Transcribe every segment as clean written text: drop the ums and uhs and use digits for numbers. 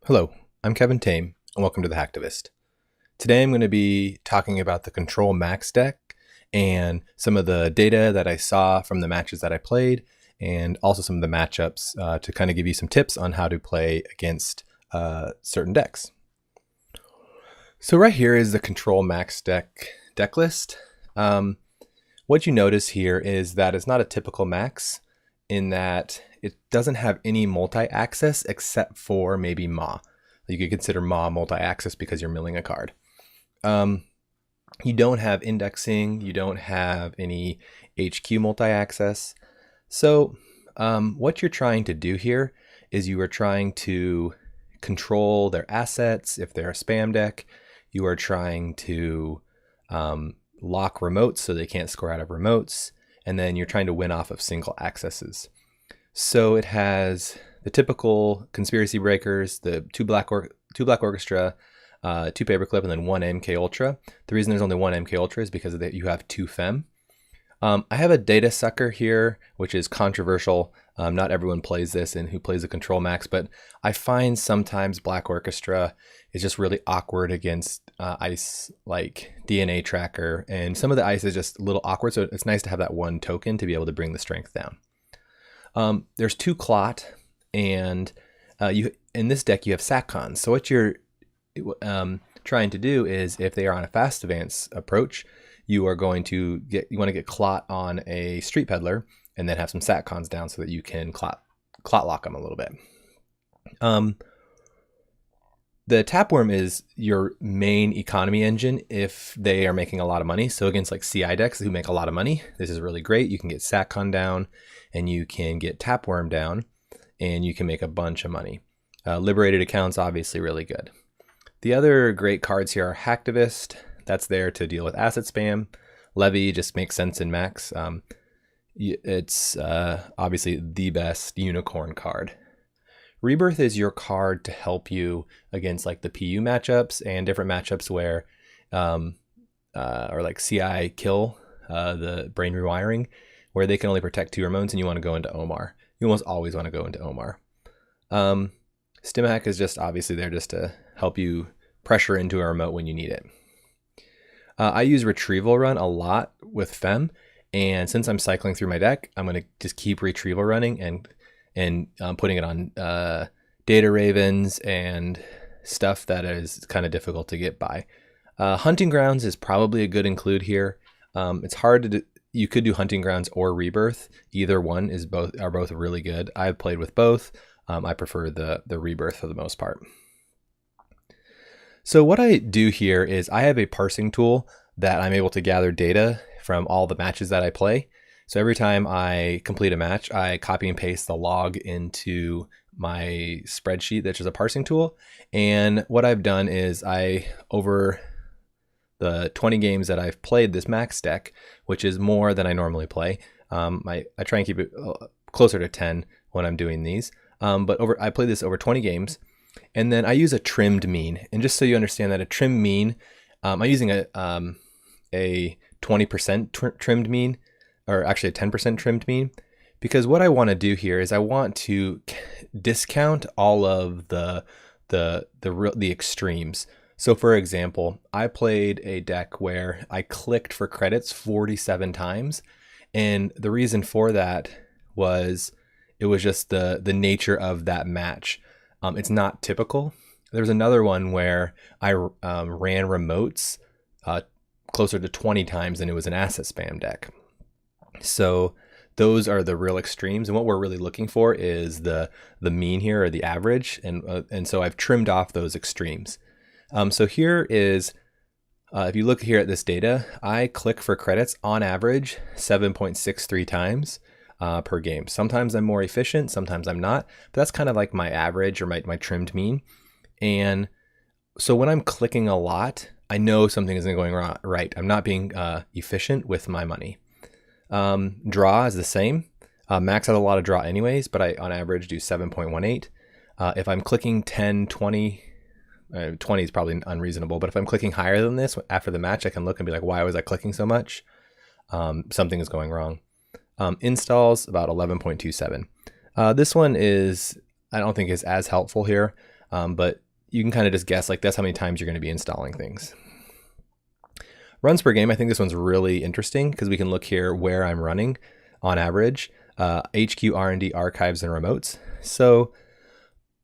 Hello, I'm Kevin Tame, and welcome to the Hacktivist. Today I'm going to be talking about the Control MaxX deck and some of the data that I saw from the matches that I played, and also some of the matchups to kind of give you some tips on how to play against certain decks. So right here is the Control MaxX deck list. What you notice here is that it's not a typical max in that it doesn't have any multi-access except for maybe Maw. You could consider Maw multi-access because you're milling a card. You don't have indexing, you don't have any HQ multi-access. So what you're trying to do here is you are trying to control their assets. If they're a spam deck, you are trying to lock remotes so they can't score out of remotes, and then you're trying to win off of single accesses. So it has the typical conspiracy breakers, the two Black Orchestra, two Paperclip, and then one MKUltra. The reason there's only one MKUltra is because you have two Femme. I have a Datasucker here, which is controversial. Not everyone plays this and who plays the Control Max, but I find sometimes Black Orchestra is just really awkward against ice like DNA Tracker, and some of the ice is just a little awkward, so it's nice to have that one token to be able to bring the strength down. There's two Clot, and in this deck you have SacCons. So what you're trying to do is, if they are on a fast advance approach, you want to get Clot on a Street Peddler and then have some SacCons down so that you can Clot lock them a little bit. The Tapwrm is your main economy engine if they are making a lot of money. So against like CI decks who make a lot of money, this is really great. You can get SacCon down and you can get Tapwrm down and you can make a bunch of money. Liberated Account's obviously really good. The other great cards here are Hacktivist. That's there to deal with asset spam. Levy just makes sense in Max. It's obviously the best unicorn card. Rebirth is your card to help you against like the PU matchups and different matchups where, or like CI kill, the brain rewiring, where they can only protect two remotes and you want to go into Omar. You almost always want to go into Omar. Stimhack is just obviously there just to help you pressure into a remote when you need it. I use Retrieval Run a lot with Femme, and since I'm cycling through my deck, I'm going to just keep Retrieval running and putting it on data ravens and stuff that is kind of difficult to get by. Hunting Grounds is probably a good include here. It's hard to do. You could do Hunting Grounds or Rebirth. Either one are both really good. I've played with both. I prefer the Rebirth for the most part. So what I do here is I have a parsing tool that I'm able to gather data from all the matches that I play. So every time I complete a match, I copy and paste the log into my spreadsheet, that's just a parsing tool. And what I've done is over the 20 games that I've played this max deck, which is more than I normally play, I try and keep it closer to 10 when I'm doing these. But I played this over 20 games. And then I use a trimmed mean. And just so you understand that a trimmed mean, I'm using a 20% trimmed mean, or actually a 10% trimmed mean, because what I want to do here is I want to discount all of the extremes. So for example, I played a deck where I clicked for credits 47 times. And the reason for that was it was just the nature of that match. It's not typical. There's another one where I ran remotes closer to 20 times and it was an asset spam deck. So those are the real extremes. And what we're really looking for is the mean here, or the average. And so I've trimmed off those extremes. So here is, if you look here at this data, I click for credits on average 7.63 times. Per game. Sometimes I'm more efficient, sometimes I'm not, but that's kind of like my average or my trimmed mean. And so when I'm clicking a lot, I know something isn't going right. I'm not being efficient with my money. Draw is the same. Max has a lot of draw anyways, but I on average do 7.18. If I'm clicking 10, 20, 20 is probably unreasonable, but if I'm clicking higher than this after the match, I can look and be like, why was I clicking so much? Something is going wrong. Installs about 11.27. This one is, I don't think is as helpful here. but you can kind of just guess, like, that's how many times you're going to be installing things. Runs per game, I think this one's really interesting because we can look here where I'm running on average, HQ, R&D, archives, and remotes. So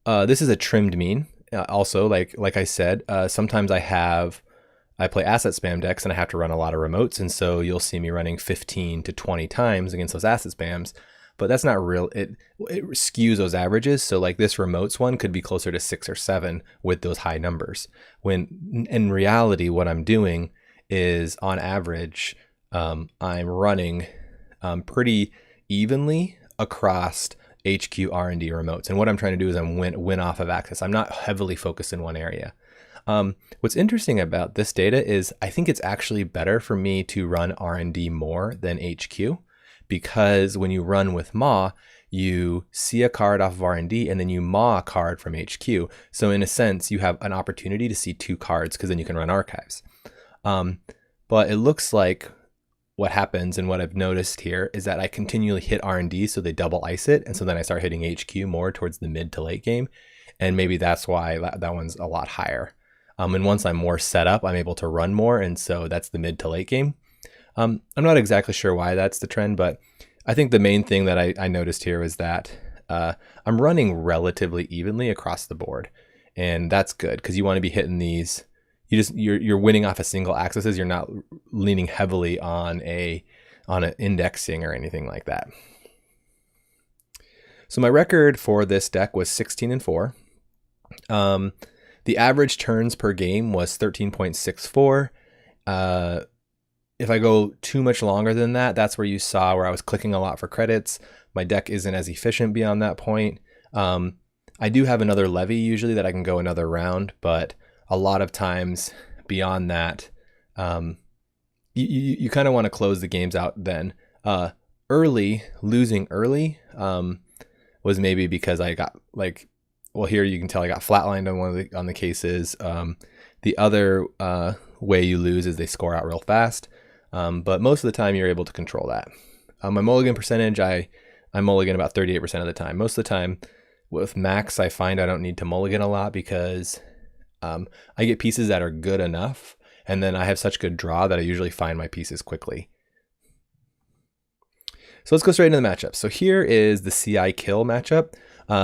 this is a trimmed mean. Also, like I said, sometimes I play asset spam decks and I have to run a lot of remotes, and so you'll see me running 15 to 20 times against those asset spams, but that's not real. It skews those averages. So like this remotes one could be closer to 6 or 7 with those high numbers, when in reality what I'm doing is on average I'm running pretty evenly across HQ, R&D, remotes. And what I'm trying to do is I'm win off of access. I'm not heavily focused in one area. What's interesting about this data is I think it's actually better for me to run R&D more than HQ, because when you run with MA, you see a card off of R&D and then you MA a card from HQ. So in a sense, you have an opportunity to see 2 cards because then you can run archives. But it looks like what happens, and what I've noticed here, is that I continually hit R&D, so they double ice it, and so then I start hitting HQ more towards the mid to late game, and maybe that's why that one's a lot higher. And once I'm more set up, I'm able to run more, and so that's the mid to late game. I'm not exactly sure why that's the trend, but I think the main thing that I noticed here is that I'm running relatively evenly across the board, and that's good because you want to be hitting these. You're winning off of single accesses. You're not leaning heavily on an indexing or anything like that. So my record for this deck was 16-4. The average turns per game was 13.64. If I go too much longer than that, that's where you saw where I was clicking a lot for credits. My deck isn't as efficient beyond that point. I do have another Levy usually that I can go another round, but a lot of times beyond that, you kind of want to close the games out then. Losing early was maybe because I got here you can tell I got flatlined on the cases. The other way you lose is they score out real fast, but most of the time you're able to control that. My mulligan percentage, I mulligan about 38% of the time. Most of the time with Max, I find I don't need to mulligan a lot because I get pieces that are good enough, and then I have such good draw that I usually find my pieces quickly. So let's go straight into the matchup. So here is the CI kill matchup.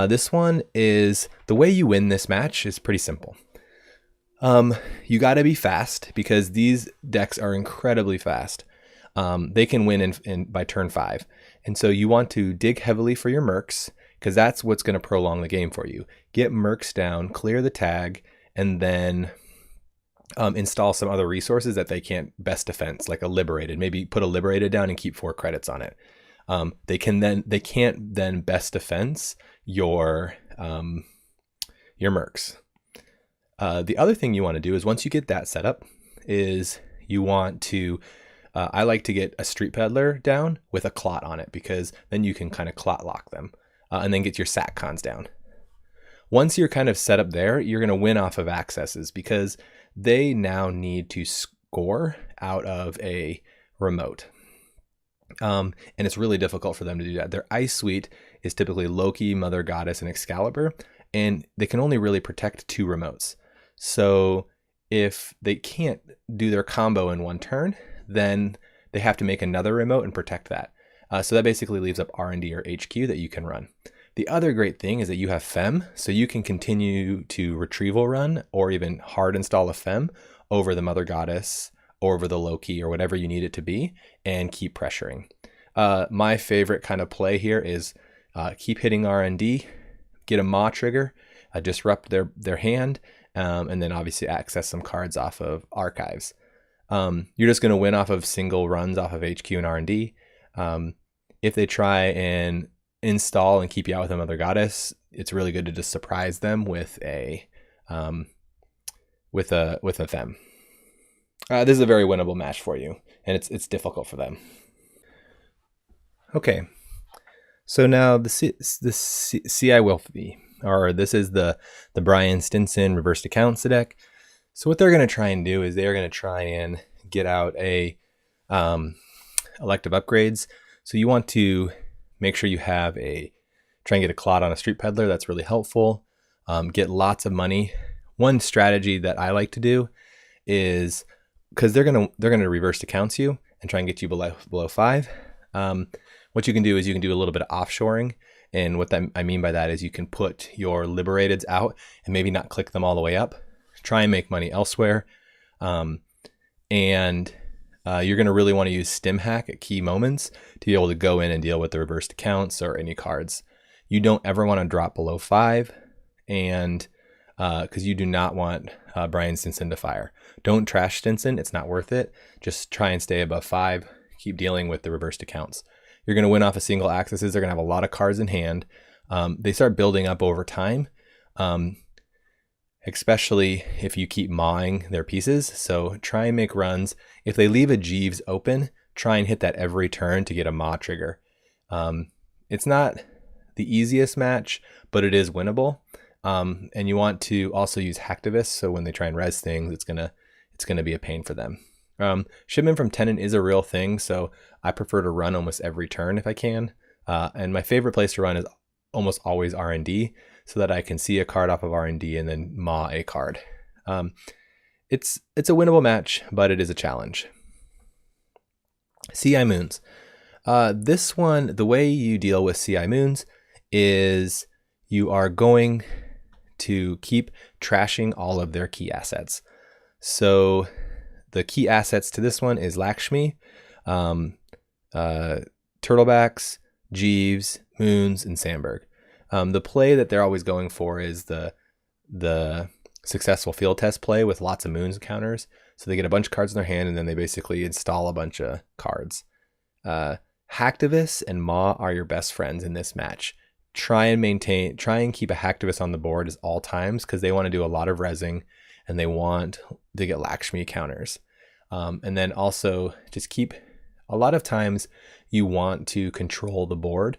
This one is, the way you win this match is pretty simple. You got to be fast because these decks are incredibly fast. They can win by turn 5. And so you want to dig heavily for your Mercs because that's what's going to prolong the game for you. Get Mercs down, clear the tag, and then install some other resources that they can't best defense, like a Liberated. Maybe put a Liberated down and keep 4 credits on it. They can't then best defense your Mercs. The other thing you want to do is once you get that set up, is you want to I like to get a Street Peddler down with a Clot on it, because then you can kind of Clot lock them and then get your sac cons down. Once you're kind of set up there, you're going to win off of accesses because they now need to score out of a remote. And it's really difficult for them to do that. Their ice suite is typically Loki, Mother Goddess, and Excalibur, and they can only really protect 2 remotes. So if they can't do their combo in one turn, then they have to make another remote and protect that. So that basically leaves up R&D or HQ that you can run. The other great thing is that you have Femme, so you can continue to Retrieval Run or even hard install a Femme over the Mother Goddess or over the Loki or whatever you need it to be and keep pressuring. My favorite kind of play here is keep hitting R&D, get a Maw trigger, disrupt their hand, and then obviously access some cards off of archives. You're just going to win off of single runs off of HQ and R&D. If they try and install and keep you out with a Mother Goddess, it's really good to just surprise them with a Femme. This is a very winnable match for you, and it's difficult for them. Okay, so now the CI Wilfy, or this is the Brian Stinson Reversed Accounts deck. So what they're going to try and do is they're going to try and get out a elective upgrades. So you want to make sure you have try and get a Clot on a Street Peddler. That's really helpful. get lots of money. One strategy that I like to do is, because they're gonna reverse accounts you and try and get you below 5. What you can do is you can do a little bit of offshoring. And what I mean by that is you can put your liberateds out and maybe not click them all the way up. Try and make money elsewhere. You're going to really want to use Stimhack at key moments to be able to go in and deal with the reversed accounts or any cards. You don't ever want to drop below 5, and because you do not want Brian Stinson to fire. Don't trash Stinson. It's not worth it. Just try and stay above 5. Keep dealing with the reversed accounts. You're going to win off of single accesses. They're going to have a lot of cards in hand. They start building up over time, especially if you keep mawing their pieces. So try and make runs. If they leave a Jeeves open, try and hit that every turn to get a maw trigger. It's not the easiest match, but it is winnable. And you want to also use Hacktivist, so when they try and res things, it's gonna be a pain for them. Shipment from Tenant is a real thing, so I prefer to run almost every turn if I can. And my favorite place to run is almost always R&D, so that I can see a card off of R&D and then maw a card. It's a winnable match, but it is a challenge. CI Moons. This one, the way you deal with CI Moons is you are going to keep trashing all of their key assets. So the key assets to this one is Lakshmi, Turtlebacks, Jeeves, Moons, and Sandberg. The play that they're always going for is the successful field test play with lots of Moons counters. So they get a bunch of cards in their hand and then they basically install a bunch of cards. Hacktivists and Maw are your best friends in this match. Try and keep a Hacktivist on the board at all times, because they want to do a lot of resing and they want to get Lakshmi counters. And then also just keep, a lot of times you want to control the board,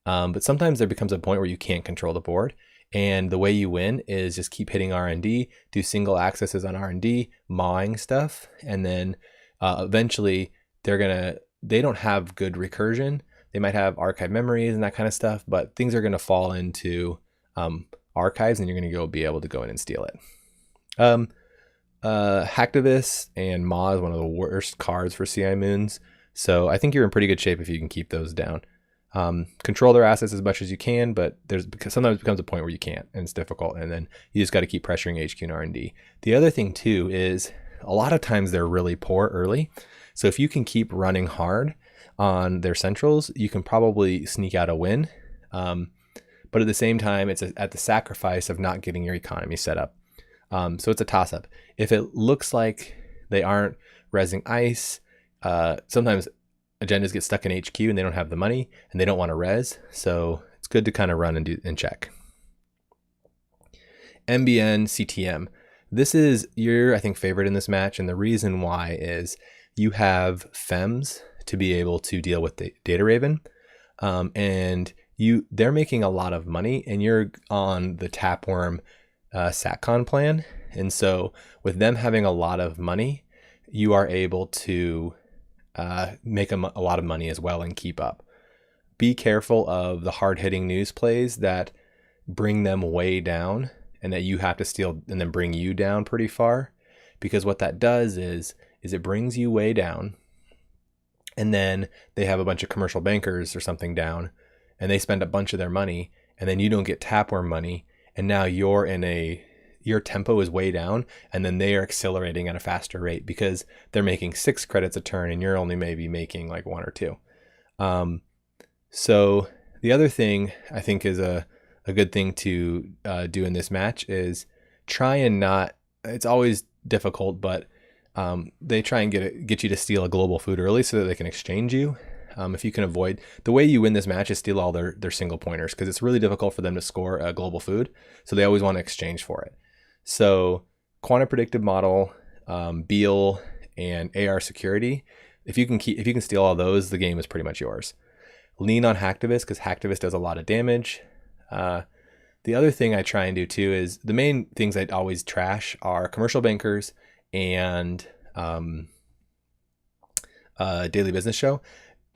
but sometimes there becomes a point where you can't control the board. And the way you win is just keep hitting R&D, do single accesses on R&D, mawing stuff, and then eventually they don't have good recursion. They might have archive memories and that kind of stuff, but things are going to fall into archives, and you're going to be able to go in and steal it. Hacktivist and Maw is one of the worst cards for CI Moons, so I think you're in pretty good shape if you can keep those down. Control their assets as much as you can, but sometimes it becomes a point where you can't, and it's difficult, and then you just got to keep pressuring HQ and R&D. The other thing too is a lot of times they're really poor early, so if you can keep running hard on their centrals, you can probably sneak out a win. But at the same time, it's at the sacrifice of not getting your economy set up. So it's a toss-up. If it looks like they aren't resing ice, sometimes agendas get stuck in HQ and they don't have the money and they don't want to res. So it's good to kind of run and check. MBN CTM. This is your, I think, favorite in this match. And the reason why is you have Femmes to be able to deal with the Data Raven. And they're making a lot of money, and you're on the Tapwrm SatCon plan. And so with them having a lot of money, you are able to make a lot of money as well and keep up. Be careful of the hard-hitting news plays that bring them way down and that you have to steal and then bring you down pretty far, because what that does is it brings you way down, and then they have a bunch of commercial bankers or something down and they spend a bunch of their money, and then you don't get Tapwrm money, and now your tempo is way down, and then they are accelerating at a faster rate because they're making 6 credits a turn and you're only maybe making like 1 or 2. So the other thing I think is a good thing to do in this match is try and not, it's always difficult, but they try and get you to steal a global food early so that they can exchange you. If you can avoid, the way you win this match is steal all their single pointers, because it's really difficult for them to score a global food. So they always want to exchange for it. So quantum predictive model, Beal, and AR security. If you can steal all those, the game is pretty much yours. Lean on Hacktivist, because Hacktivist does a lot of damage. The other thing I try and do too is, the main things I always trash are commercial bankers and Daily Business Show,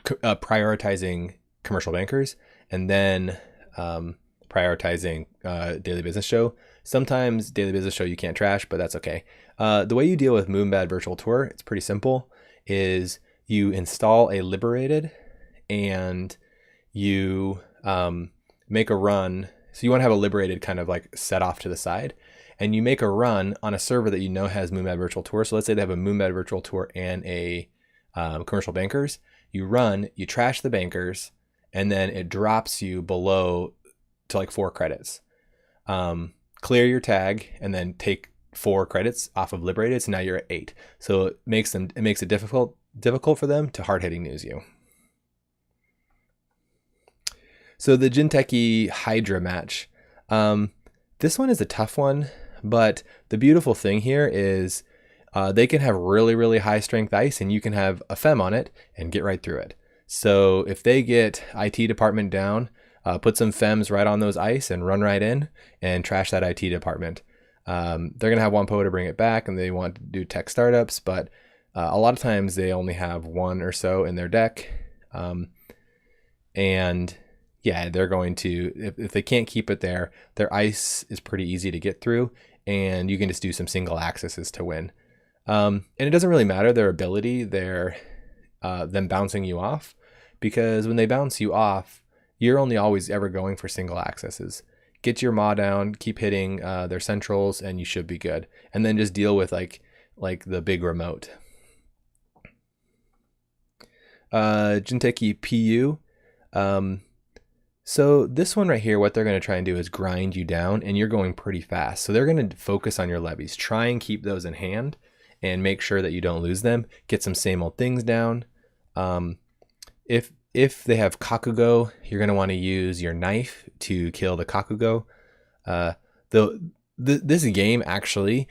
prioritizing commercial bankers, and then prioritizing Daily Business Show. Sometimes Daily Business Show you can't trash, but that's okay. The way you deal with Moonbad Virtual Tour, it's pretty simple, is you install a Liberated and you make a run. So you want to have a Liberated kind of like set off to the side, and you make a run on a server that you know has Moonbad Virtual Tour. So let's say they have a Moonbad Virtual Tour and a Commercial Bankers. You run, you trash the Bankers, and then it drops you below to like 4 credits. Clear your tag and then take 4 credits off of Liberated. So now you're at 8. So it makes it difficult for them to hard-hitting news you. So the Jinteki Hydra match. This one is a tough one, but the beautiful thing here is they can have really, really high strength ice, and you can have a Femme on it and get right through it. So if they get IT department down, put some Femmes right on those ice and run right in and trash that IT department. They're going to have 1 POA to bring it back, and they want to do tech startups, but a lot of times they only have 1 or so in their deck. And yeah, they're going to, if they can't keep it there, their ice is pretty easy to get through, and you can just do some single accesses to win. And it doesn't really matter their ability, them bouncing you off, because when they bounce you off, you're only always ever going for single accesses. Get your maw down, keep hitting their centrals, and you should be good. And then just deal with like the big remote. Jinteki PU. So this one right here, what they're going to try and do is grind you down, and you're going pretty fast. So they're going to focus on your levies. Try and keep those in hand and make sure that you don't lose them. Get some same old things down. If they have Kakugo, you're going to want to use your knife to kill the Kakugo. This game actually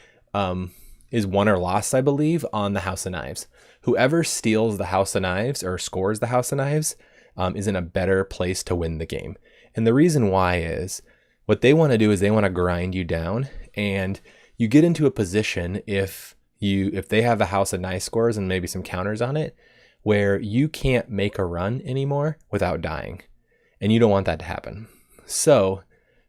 is won or lost, I believe, on the House of Knives. Whoever steals the House of Knives or scores the House of Knives is in a better place to win the game. And the reason why is what they want to do is they want to grind you down, and you get into a position if they have a House of Knives scores and maybe some counters on it, where you can't make a run anymore without dying, and you don't want that to happen. So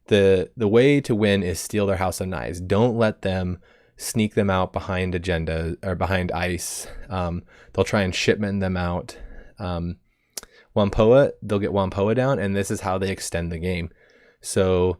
the way to win is steal their House of Knives. Don't let them sneak them out behind agenda or behind ice. They'll try and shipment them out. 1 POA, they'll get 1 POA down, and this is how they extend the game. So,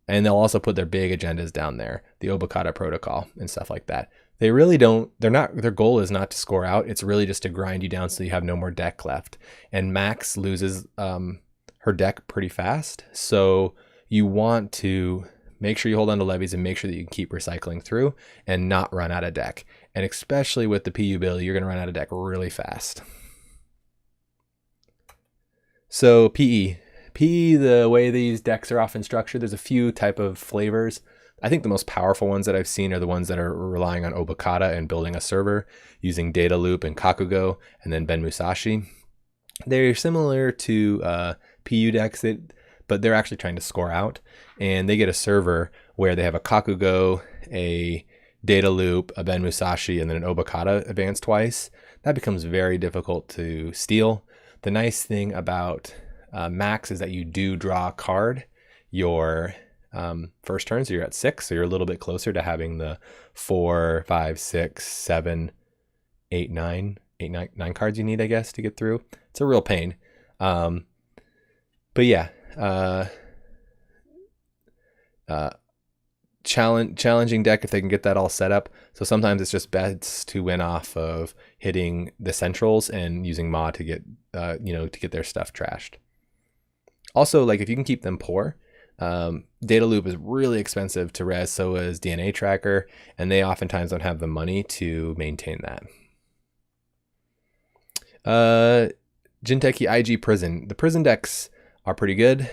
and they'll also put their big agendas down there, the Obokata protocol and stuff like that. They really don't, their goal is not to score out. It's really just to grind you down so you have no more deck left. And Max loses her deck pretty fast. So you want to make sure you hold on to levies and make sure that you can keep recycling through and not run out of deck. And especially with the PU bill, you're going to run out of deck really fast. So PE, the way these decks are often structured, there's a few type of flavors. I think the most powerful ones that I've seen are the ones that are relying on Obokata and building a server using Data Loop and Kakugo and then Ben Musashi. They're similar to PU decks, but they're actually trying to score out, and they get a server where they have a Kakugo, a Data Loop, a Ben Musashi, and then an Obokata advance twice. That becomes very difficult to steal. The nice thing about Max is that you do draw a card your first turn, so you're at 6, so you're a little bit closer to having the 4, 5, 6, 7, 8, 9 cards you need, I guess, to get through. It's a real pain. But yeah, challenging deck if they can get that all set up. So sometimes it's just best to win off of hitting the centrals and using Ma to get to get their stuff trashed. Also, like if you can keep them poor, Data Loop is really expensive to res, so is DNA Tracker, and they oftentimes don't have the money to maintain that. Jinteki IG Prison. The prison decks are pretty good.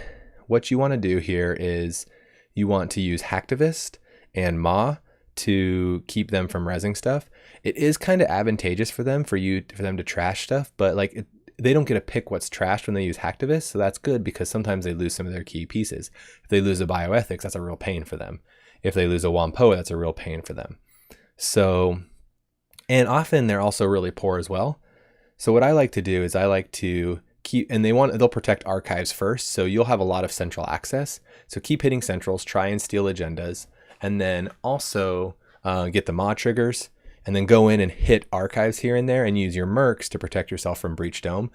What you want to do here is you want to use Hacktivist and Ma to keep them from rezzing stuff. It is kind of advantageous for them for them to trash stuff, but like they don't get to pick what's trashed when they use Hacktivist, so that's good because sometimes they lose some of their key pieces. If they lose a Bioethics, that's a real pain for them. If they lose a Wampoa, that's a real pain for them. So, and often they're also really poor as well. So what I like to do is I like to they'll protect archives first, so you'll have a lot of central access. So keep hitting centrals, try and steal agendas, and then also get the mod triggers, and then go in and hit archives here and there and use your mercs to protect yourself from Breach Dome.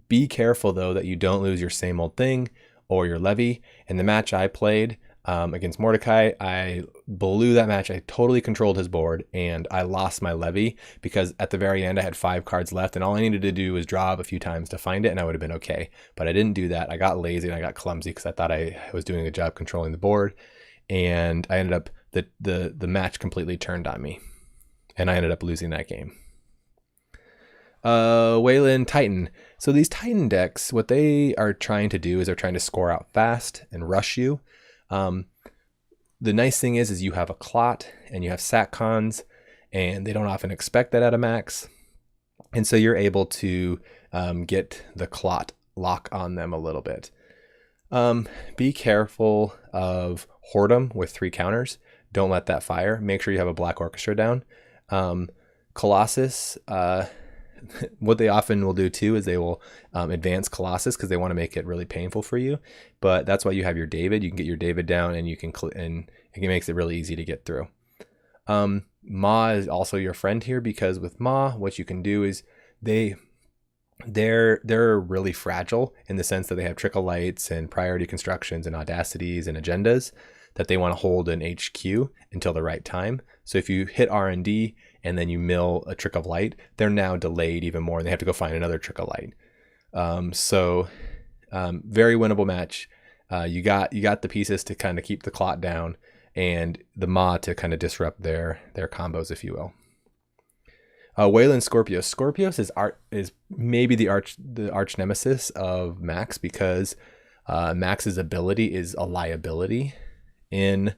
Be careful though that you don't lose your same old thing or your Levy. In the match I played against Mordecai, I blew that match. I totally controlled his board and I lost my Levy because at the very end I had 5 cards left and all I needed to do was draw up a few times to find it and I would have been okay. But I didn't do that. I got lazy and I got clumsy because I thought I was doing a good job controlling the board, and I ended up the match completely turned on me and I ended up losing that game. Wayland Titan. So these Titan decks, what they are trying to do is they're trying to score out fast and rush you. The nice thing is you have a Clot and you have SatCons, and they don't often expect that out of Max. And so you're able to get the Clot lock on them a little bit. Be careful of Whoredom with 3 counters. Don't let that fire. Make sure you have a Black Orchestra down. Colossus, what they often will do too is they will advance Colossus because they want to make it really painful for you. But that's why you have your David. You can get your David down, and you can and it makes it really easy to get through. Ma is also your friend here because with Ma, what you can do is they're really fragile in the sense that they have trickle lights and priority constructions and audacities and agendas that they want to hold in HQ until the right time. So if you hit R&D and then you mill a trick of light, they're now delayed even more and they have to go find another trick of light. Very winnable match. You got the pieces to kind of keep the Clot down and the Ma to kind of disrupt their combos, if you will. Wayland Scorpios. Scorpios is maybe the arch nemesis of Max because Max's ability is a liability in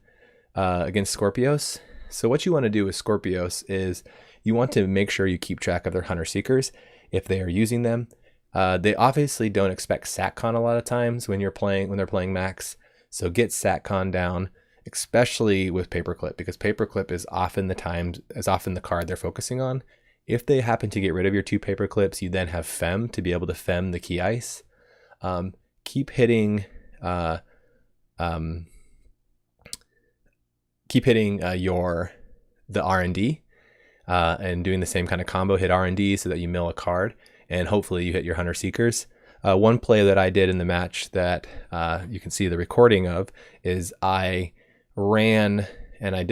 against Scorpios. So what you want to do with Scorpios is you want to make sure you keep track of their Hunter Seekers if they are using them. They obviously don't expect SatCon a lot of times when they're playing Max. So get SatCon down, especially with Paperclip, because Paperclip is often the card they're focusing on. If they happen to get rid of your 2 Paperclips, you then have Femme to be able to Femme the key ice. Keep hitting the R&D and doing the same kind of combo. Hit R&D so that you mill a card, and hopefully you hit your Hunter Seekers. One play that I did in the match that you can see the recording of is I ran and I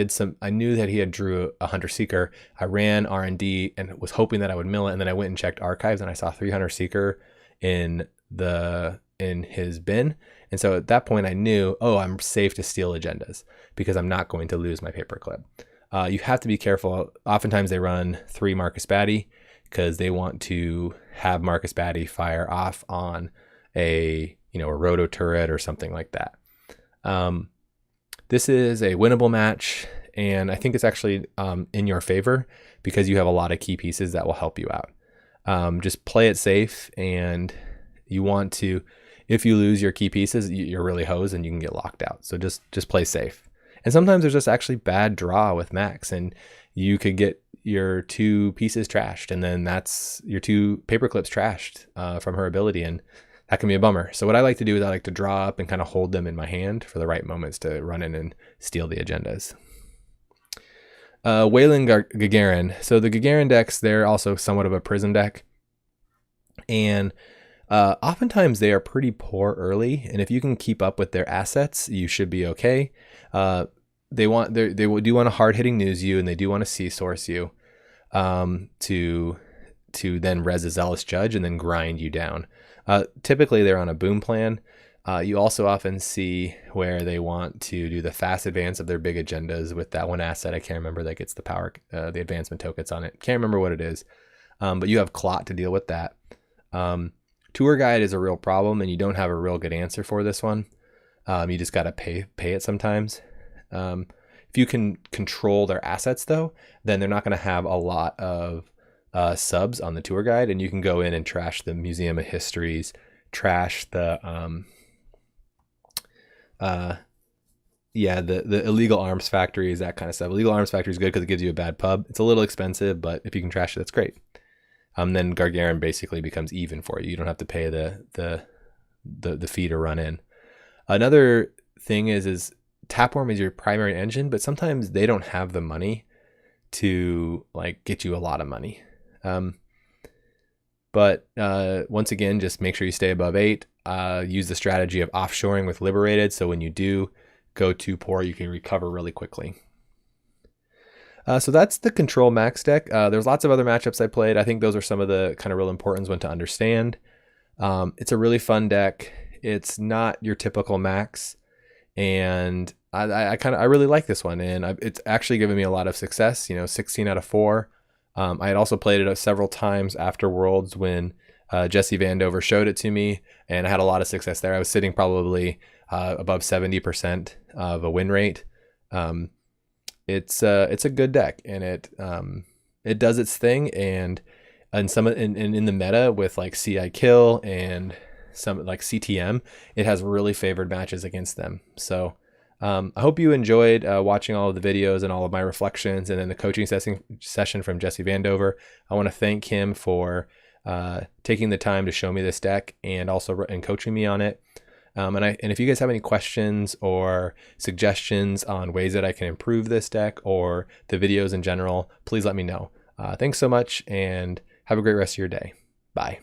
knew that he had drew a Hunter Seeker. I ran R&D and was hoping that I would mill it, and then I went and checked archives and I saw 3 Hunter Seeker in his bin. And so at that point I knew, oh, I'm safe to steal agendas because I'm not going to lose my Paperclip. You have to be careful. Oftentimes they run 3 Marcus Batty because they want to have Marcus Batty fire off on a roto turret or something like that. This is a winnable match, and I think it's actually in your favor because you have a lot of key pieces that will help you out. Just play it safe, and you want to, if you lose your key pieces, you're really hosed and you can get locked out. So just play safe. And sometimes there's just actually bad draw with Max, and you could get your 2 pieces trashed, and then that's your 2 Paperclips trashed from her ability, and that can be a bummer. So what I like to do is I like to draw up and kind of hold them in my hand for the right moments to run in and steal the agendas. Wayland Gagarin. So the Gagarin decks, they're also somewhat of a prison deck, and oftentimes they are pretty poor early, and if you can keep up with their assets, you should be okay. They do want to hard hitting news you, and they do want to C-source you to then res a Zealous Judge and then grind you down. Typically they're on a boom plan. You also often see where they want to do the fast advance of their big agendas with that one asset. I can't remember that gets the power, the advancement tokens on it. Can't remember what it is, but you have Clot to deal with that. Tour Guide is a real problem, and you don't have a real good answer for this one. You just got to pay it sometimes. If you can control their assets though, then they're not going to have a lot of subs on the Tour Guide, and you can go in and trash the Museum of Histories, trash the illegal arms factories, that kind of stuff. Illegal arms factory is good because it gives you a bad pub. It's a little expensive, but if you can trash it, that's great. then Gargarin basically becomes even for you. You don't have to pay the fee to run in. Another thing is Tapwrm is your primary engine, but sometimes they don't have the money to like get you a lot of money. But once again, just make sure you stay above 8. Use the strategy of offshoring with Liberated, so when you do go too poor, you can recover really quickly. So that's the Control Max deck. There's lots of other matchups I played. I think those are some of the kind of real important ones to understand. It's a really fun deck. It's not your typical Max, and I really like this one, and it's actually given me a lot of success. 16 out of 4. I had also played it several times after Worlds when Jesse Vandover showed it to me, and I had a lot of success there. I was sitting probably above 70% of a win rate. It's a good deck, and it does its thing, and in the meta with like CI kill and some like CTM, it has really favored matches against them. So I hope you enjoyed watching all of the videos and all of my reflections, and then the coaching session from Jesse Vandover. I want to thank him for taking the time to show me this deck and also coaching me on it. And if you guys have any questions or suggestions on ways that I can improve this deck or the videos in general, please let me know. Thanks so much, and have a great rest of your day. Bye.